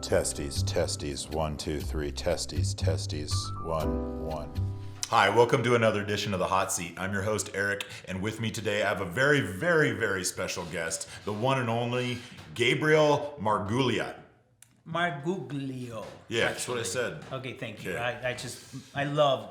Testes, testes, 1, 2, 3, testes, testes, 1, 1. Hi, welcome to another edition of The Hot Seat. I'm your host, Eric, and with me today I have a very, very, very special guest, the one and only Gabriel Marguglio. Marguglio. Yeah, that's what I said. Okay, thank you. Yeah. I love,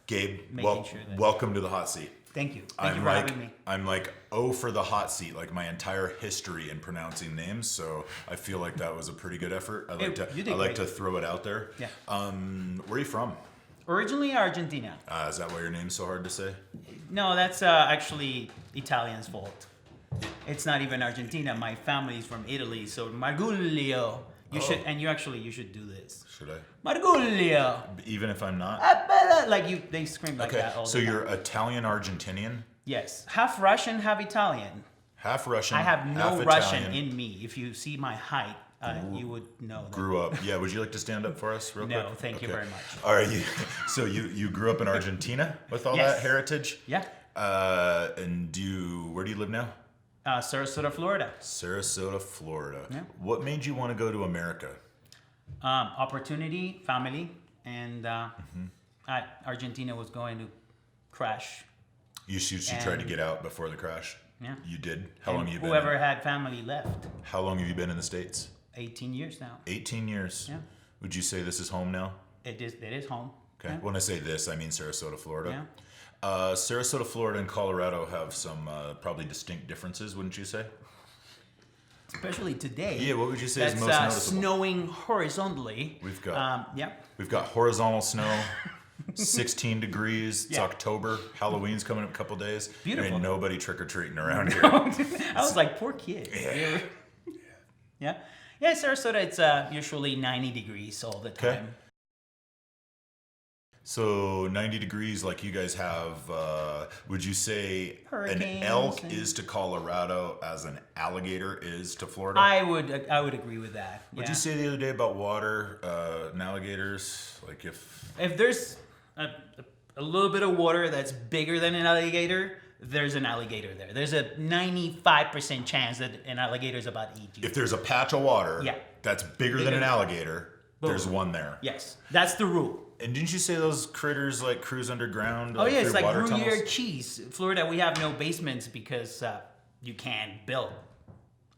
Gabe, that. welcome to The Hot Seat. Thank you. Thank you for having me. I'm like, for the hot seat, like my entire history in pronouncing names. So I feel like that was a pretty good effort. I like to throw it out there. Yeah. Where are you from? Originally Argentina. Is that why your name's so hard to say? No, that's actually Italian's fault. It's not even Argentina. My family's from Italy, so Marguglio. You should do this. Should I? Marguglio. Even if I'm not? They scream like that all the so time. you're Italian-Argentinian? Yes. Half Russian, half Italian. Half Russian, I have no half Russian Italian. in me. If you see my height, you would know that. Grew up. Yeah, would you like to stand up for us real quick? No, thank you very much. All right, you grew up in Argentina with all that heritage? Yeah. And where do you live now? Sarasota, Florida. Sarasota, Florida. Yeah. What made you want to go to America? Opportunity, family, and Argentina was going to crash. You tried to get out before the crash? Yeah. You did? How long have you been? Whoever had family left. How long have you been in the States? 18 years now. 18 years? Yeah. Would you say this is home now? It is home. Okay. Yeah. When I say this, I mean Sarasota, Florida. Yeah. Sarasota, Florida, and Colorado have some probably distinct differences, wouldn't you say? Especially today. Yeah, what would you say is most noticeable? Snowing horizontally. We've got We've got horizontal snow, 16 degrees. It's Yeah. October. Halloween's coming up a couple days. Beautiful. There ain't nobody trick-or-treating around here. I was like, poor kid. Yeah. Yeah, Sarasota, it's usually 90 degrees all the time. Okay. So 90 degrees like you guys have, would you say an elk is to Colorado as an alligator is to Florida? I would agree with that. What'd you say the other day about water and alligators? Like if there's a little bit of water that's bigger than an alligator, there's an alligator there. There's a 95% chance that an alligator is about to eat you. If there's a patch of water that's bigger than an alligator, there's one there. Yes, that's the rule. And didn't you say those critters like cruise underground? Oh yeah, it's like water Gruyere tunnels? cheese. Florida, we have no basements because you can't build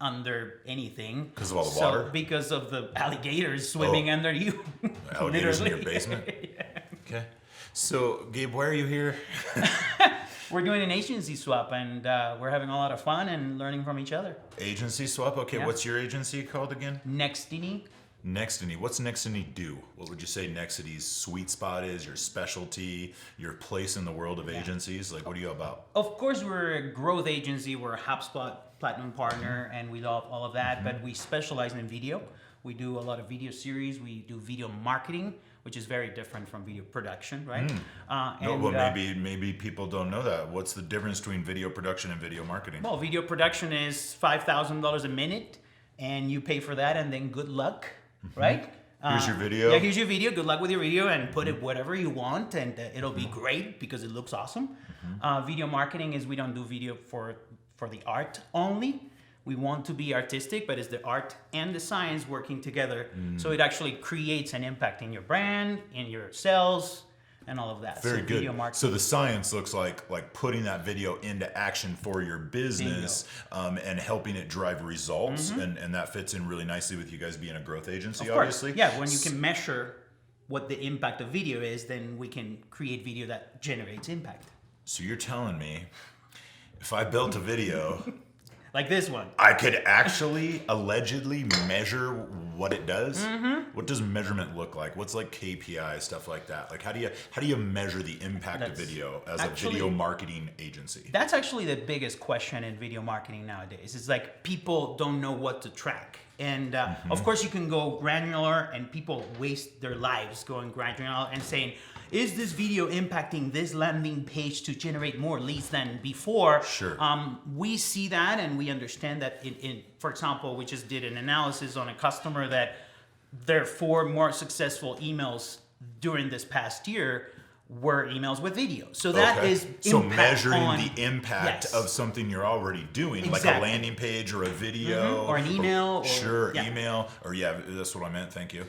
under anything. Because of all the water? Because of the alligators swimming under you. Alligators in Literally. your basement? Okay. So, Gabe, why are you here? We're doing an agency swap, and we're having a lot of fun and learning from each other. Agency swap? Okay, Yeah. What's your agency called again? Nextiny. Nextiny. What's Nextiny do? What would you say Nextiny's sweet spot is, your specialty, your place in the world of agencies? Like, what are you about? Of course, we're a growth agency. We're a HubSpot Platinum Partner, and we love all of that, but we specialize in video. We do a lot of video series. We do video marketing, which is very different from video production, right? Maybe people don't know that. What's the difference between video production and video marketing? Well, video production is $5,000 a minute, and you pay for that, and then good luck, right? Here's your video. Yeah, here's your video. Good luck with your video, and put it whatever you want, and it'll be great because it looks awesome. Video marketing is we don't do video for the art only. We want to be artistic, but it's the art and the science working together. So it actually creates an impact in your brand, in your sales, and all of that. Very good. Video marketing. So the science looks like putting that video into action for your business and helping it drive results. And that fits in really nicely with you guys being a growth agency, Of course. obviously. Yeah, when you can measure what the impact of video is, then we can create video that generates impact. So you're telling me if I built a video... Like this one. I could actually allegedly measure what it does. What does measurement look like? What's like KPI stuff like that? Like how do you measure the impact of video as a video marketing agency? That's actually the biggest question in video marketing nowadays. It's like people don't know what to track. And of course you can go granular, and people waste their lives going granular and saying, is this video impacting this landing page to generate more leads than before? Sure. We see that, and we understand that for example, we just did an analysis on a customer that their 4 more successful emails during this past year were emails with video. So that is so impact measuring on, the impact yes, of something you're already doing, like a Exactly. landing page or a video or an email. email, or that's what I meant. Thank you.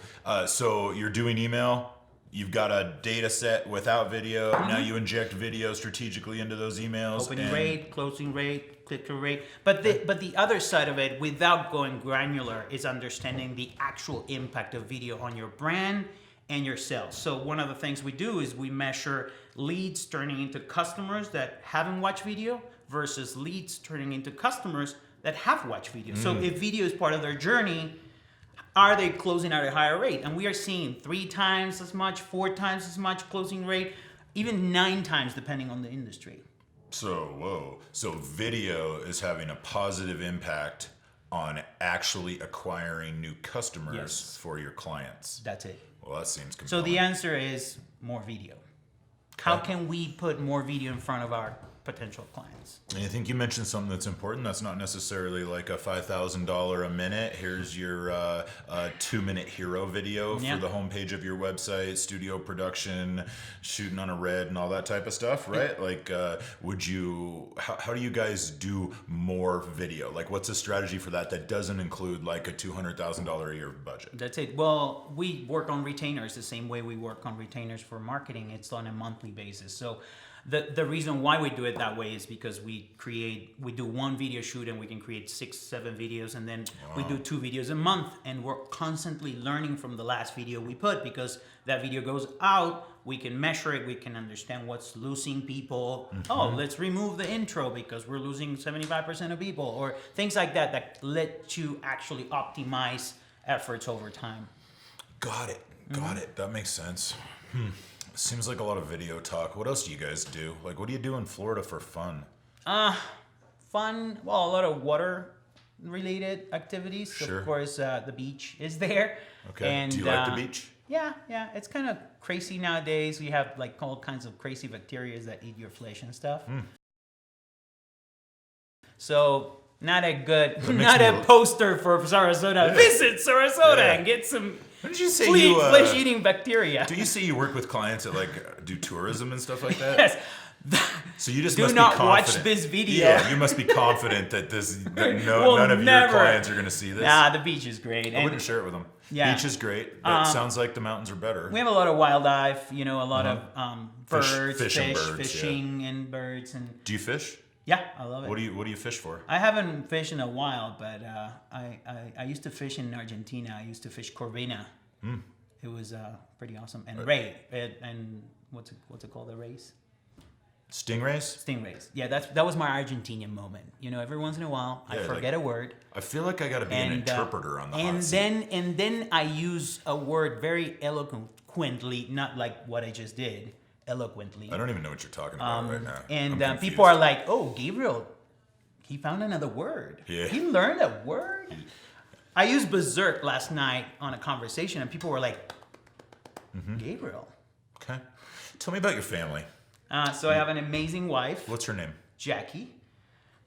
So you're doing email. You've got a data set without video. Now you inject video strategically into those emails. Opening rate, closing rate, click-through rate. But the other side of it, without going granular, is understanding the actual impact of video on your brand and your sales. So one of the things we do is we measure leads turning into customers that haven't watched video versus leads turning into customers that have watched video. So if video is part of their journey, are they closing at a higher rate? And we are seeing 3 times as much, 4 times as much closing rate, even 9 times depending on the industry. So video is having a positive impact on actually acquiring new customers for your clients. That's it. Well, that seems compelling. So the answer is more video. How can we put more video in front of our potential clients? And I think you mentioned something that's important. That's not necessarily like a $5,000 a minute. Here's your 2-minute hero video for the homepage of your website, studio production, shooting on a red, and all that type of stuff, right? Like, how do you guys do more video? Like, what's a strategy for that doesn't include like a $200,000 a year budget? That's it. Well, we work on retainers the same way we work on retainers for marketing. It's on a monthly basis. So the reason why we do it that way is because we do one video shoot and we can create 6-7 videos, and then we do 2 videos a month, and we're constantly learning from the last video we put, because that video goes out, we can measure it, we can understand what's losing people. Oh, let's remove the intro because we're losing 75% of people, or things like that let you actually optimize efforts over time. Got it. That makes sense. Seems like a lot of video talk. What else do you guys do? Like, what do you do in Florida for fun? Fun. Well, a lot of water-related activities. Sure. Of course, the beach is there. Okay. And, do you like the beach? Yeah. It's kind of crazy nowadays. We have like all kinds of crazy bacteria that eat your flesh and stuff. So not a poster for Sarasota. Yeah. Visit Sarasota and get some What did you say flesh-eating bacteria. Do you say you work with clients that like do tourism and stuff like that? Yes. So you just do must not be confident. watch this video. Yeah, you must be confident that none of your clients are going to see this. Nah, the beach is great. I wouldn't share it with them. Yeah. Beach is great, but sounds like the mountains are better. We have a lot of wildlife, a lot of birds, fishing and birds. And do you fish? Yeah, I love it. What do you fish for? I haven't fished in a while, but I used to fish in Argentina. I used to fish corvina. It was pretty awesome. And ray, and what's it called? The rays? Stingrays? Stingrays. Yeah, that was my Argentinian moment. Every once in a while, I forget a word. I feel like I got to be an interpreter on the hot seat. And then I use a word very eloquently, not like what I just did. Eloquently. I don't even know what you're talking about right now. And people are like, "Oh, Gabriel, he found another word. Yeah. He learned a word." I used berserk last night on a conversation, and people were like, "Gabriel." Okay. Tell me about your family. So I have an amazing wife. What's her name? Jackie.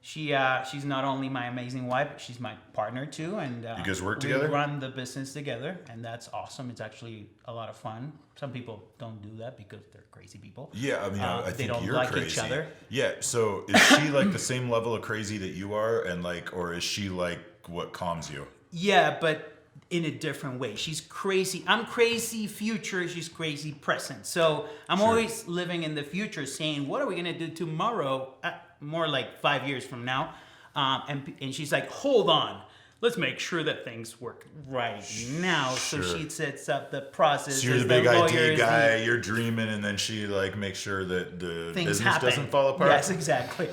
She's not only my amazing wife, but she's my partner too. And you guys work together? We run the business together, and that's awesome. It's actually a lot of fun. Some people don't do that because they're crazy people. Yeah, I mean, I think they don't you're like crazy. each other. Yeah. So is she like the same level of crazy that you are, and like, or is she like what calms you? Yeah, but in a different way. She's crazy. I'm crazy future. She's crazy present. So I'm always living in the future, saying, "What are we gonna do tomorrow?" More like 5 years from now. And she's like, "Hold on. Let's make sure that things work right now." So she sets up the process. So you're the big idea guy. You're dreaming, and then she like makes sure that the business doesn't fall apart. Yes, exactly.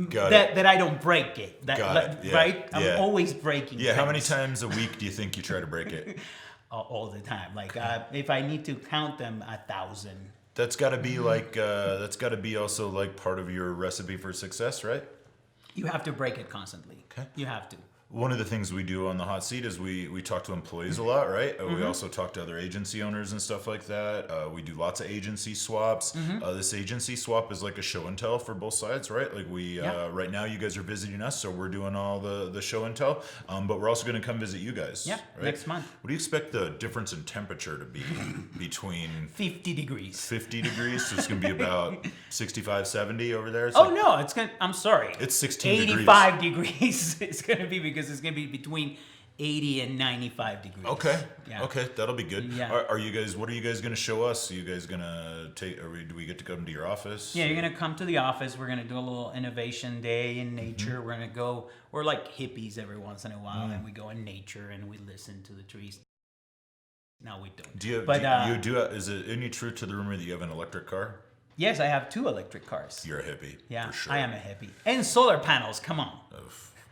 Got it. That I don't break it. Got it. Yeah. Right? I'm always breaking Yeah, things. How many times a week do you think you try to break it? All the time. Like if I need to count them, 1,000. That's got to be like that's got to be also like part of your recipe for success, right? You have to break it constantly. Okay. You have to. One of the things we do on the hot seat is we talk to employees a lot, right? We also talk to other agency owners and stuff like that. We do lots of agency swaps. This agency swap is like a show and tell for both sides, right? Like right now you guys are visiting us, so we're doing all the show and tell, but we're also going to come visit you guys. Yeah, right? next month. What do you expect the difference in temperature to be between 50 degrees. 50 degrees? So it's going to be about 65, 70 over there? No, I'm sorry. It's 16 degrees. 85 degrees it's going to be because it's going to be between 80 and 95 degrees. Okay. Yeah. Okay, that'll be good. Yeah. Are you guys? What are you guys going to show us? Are you guys going to take? Do we get to come to your office? Yeah, you're going to come to the office. We're going to do a little innovation day in nature. We're going to go. We're like hippies every once in a while, and we go in nature and we listen to the trees. No, we don't. Is it any truth to the rumor that you have an electric car? Yes, I have 2 electric cars. You're a hippie. Yeah, for sure. I am a hippie. And solar panels. Come on.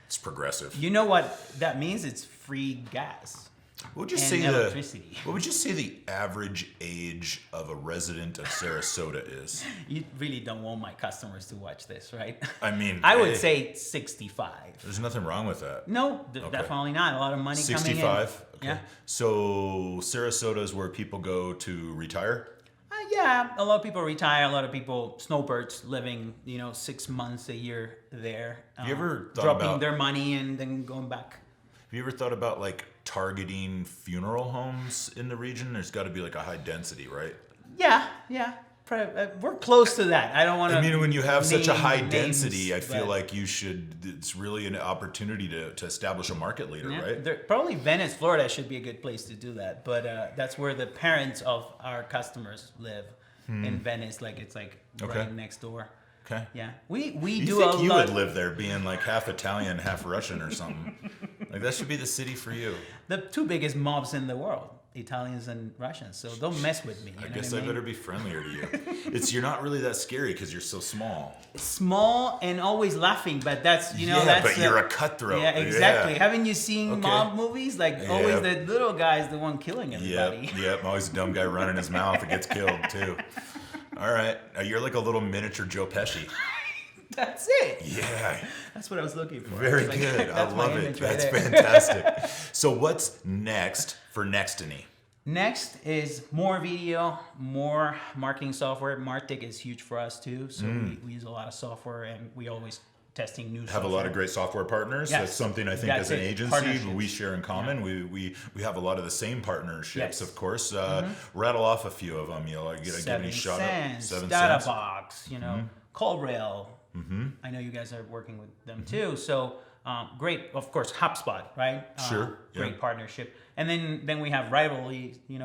It's progressive. You know what that means? It's free gas. What would you and say electricity. What would you say the average age of a resident of Sarasota is? You really don't want my customers to watch this, right? I mean, I would say 65. There's nothing wrong with that. No, definitely not. A lot of money coming in. 65? Okay. Yeah. So Sarasota is where people go to retire? Yeah, a lot of people retire. A lot of people, snowbirds, living 6 months a year there. Have you ever thought dropping about their money and then going back? Have you ever thought about like targeting funeral homes in the region? There's got to be like a high density, right? Yeah. We're close to that. I don't want to. I mean, when you have such a high names, density, I feel like you should. It's really an opportunity to establish a market leader, right? Probably Venice, Florida should be a good place to do that. But that's where the parents of our customers live in Venice. Like it's like right next door. Okay. Yeah, we you do think a you lot. would live there, being like half Italian, half Russian, or something? Like that should be the city for you. The 2 biggest mobs in the world. Italians and Russians, so don't mess with me. I guess I better be friendlier to you. You're not really that scary because you're so small. Small and always laughing, but that's but you're a cutthroat. Yeah, exactly. Haven't you seen mob movies? Like always the little guy's the one killing everybody. Yep. Always a dumb guy running his mouth that gets killed too. All right, you're like a little miniature Joe Pesci. That's it. Yeah. That's what I was looking for. Very good. I love it. That's fantastic. So what's next for Nextiny? Next is more video, more marketing software. Martech is huge for us too. So we use a lot of software and we always testing new software. Have a lot of great software partners. Yes. That's something I think as an agency we share in common. Yeah. We have a lot of the same partnerships, Yes. of course. Rattle off a few of them. Give any shout out. 7 Databox, CallRail. I know you guys are working with them too. So great, of course, HubSpot, right? Sure. Great partnership. And then we have rivalry. You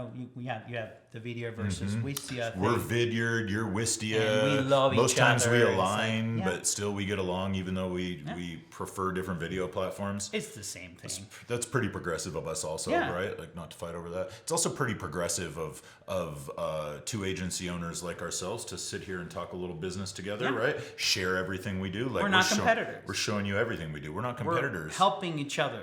have the Vidya versus Wistia. We're Vidyard, you're Wistia. And we love each Most times we other. align, but still we get along, even though we prefer different video platforms. It's the same thing. That's pretty progressive of us, also, right? Like not to fight over that. It's also pretty progressive of 2 agency owners like ourselves to sit here and talk a little business together, right? Share everything we do. Like we're not competitors. We're showing you everything we do. We're not competitors. We're helping each other.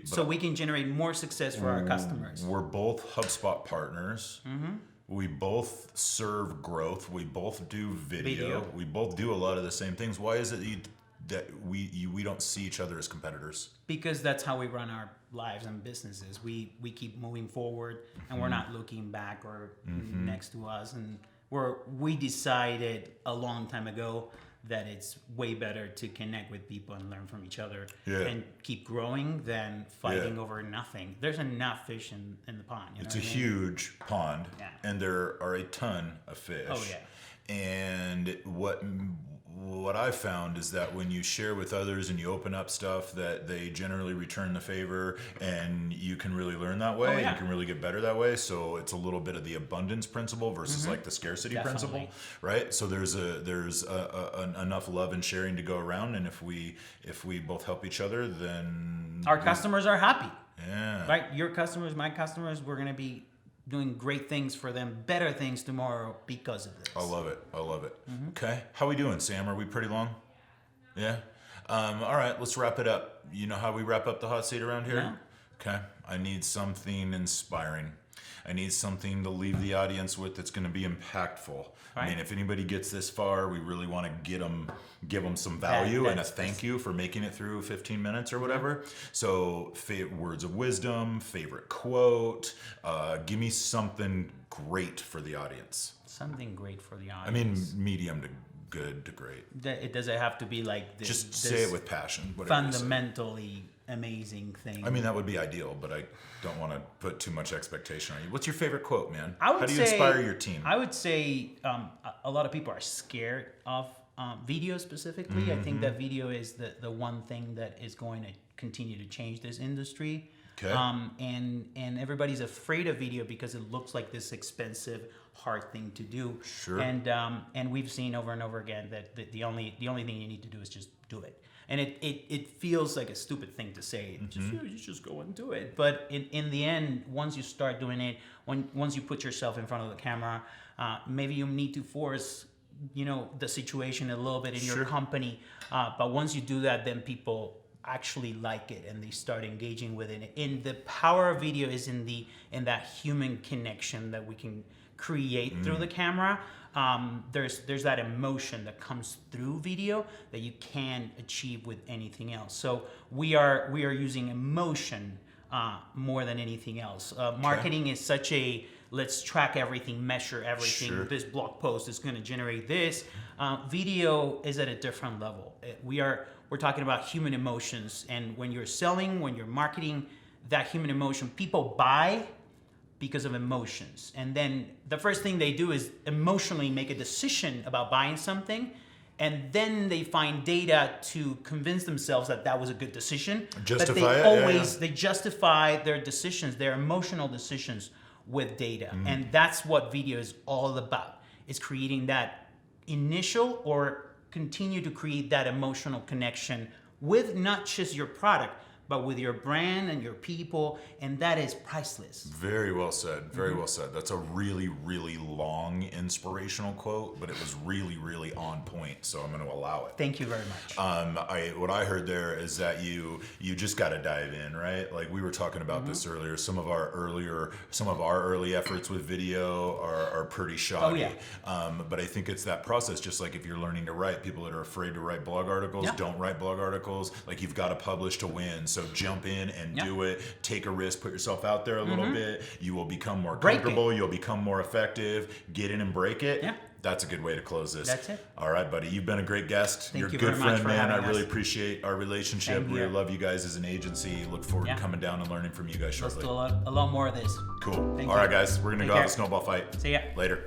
So we can generate more success for our customers. We're both HubSpot partners. We both serve growth. We both do video. We both do a lot of the same things. Why is it that we don't see each other as competitors? Because that's how we run our lives and businesses. We keep moving forward, and we're not looking back or next to us. And we decided a long time ago that it's way better to connect with people and learn from each other and keep growing than fighting over nothing. There's enough fish in the pond. It's a huge pond, and there are a ton of fish. Oh, yeah. And what I've found is that when you share with others and you open up stuff, that they generally return the favor, and you can really learn that way. You can really get better that way. So it's a little bit of the abundance principle versus like the scarcity principle, right? So there's enough love and sharing to go around, and if we both help each other, then our customers are happy. Yeah. Right? Your customers, my customers, we're going to be doing great things for them, better things tomorrow because of this. I love it. Okay. How we doing, Sam? Are we pretty long? Yeah? All right, let's wrap it up. You know how we wrap up the hot seat around here? Yeah. Okay. I need something inspiring. I need something to leave the audience with that's going to be impactful. Right. I mean, if anybody gets this far, we really want to give them some value and a thank you for making it through 15 minutes or whatever. So, words of wisdom, favorite quote. Give me something great for the audience. Something great for the audience. I mean, medium to good to great. It doesn't have to be like this. Just say it with passion. Whatever you say. Fundamentally amazing thing. I mean, that would be ideal, but I don't want to put too much expectation on you. What's your favorite quote, man? How do you inspire your team? I would say a lot of people are scared of video specifically. Mm-hmm. I think that video is the one thing that is going to continue to change this industry. Okay. And everybody's afraid of video because it looks like this expensive, hard thing to do. Sure. And we've seen over and over again that the only thing you need to do is just do it. And it feels like a stupid thing to say. You just go and do it. But in the end, once you start doing it, once you put yourself in front of the camera, maybe you need to force the situation a little bit in your company. But once you do that, then people actually like it and they start engaging with it. And the power of video is in that human connection that we can create through the camera. There's that emotion that comes through video that you can't achieve with anything else. So we are using emotion more than anything else. Marketing is such a let's track everything, measure everything. Sure. This blog post is going to generate this. Video is at a different level. We're talking about human emotions, and when you're selling, when you're marketing, that human emotion, people buy because of emotions. And then the first thing they do is emotionally make a decision about buying something, and then they find data to convince themselves that was a good decision. Justify But they justify their decisions, their emotional decisions with data. And that's what video is all about. It's creating that initial or continue to create that emotional connection with not just your product, but with your brand and your people, and that is priceless. Very well said. Very well said. That's a really, really long inspirational quote, but it was really, really on point. So I'm going to allow it. Thank you very much. What I heard there is that you just got to dive in, right? Like we were talking about this earlier. Some of our early efforts with video are pretty shoddy. Oh, yeah. But I think it's that process. Just like if you're learning to write, people that are afraid to write blog articles don't write blog articles. Like you've got to publish to win. So jump in and do it. Take a risk. Put yourself out there a little bit. You will become more comfortable. You'll become more effective. Get in and break it. Yeah. That's a good way to close this. That's it. All right, buddy. You've been a great guest. Thank You're a you good very much friend, for man. I having really us. appreciate our relationship. Same We here. love you guys as an agency. Look forward to coming down and learning from you guys Let's shortly. do a lot more of this. Cool. Thank All right, you. guys. We're going to Take go have care. a snowball fight. See ya. Later.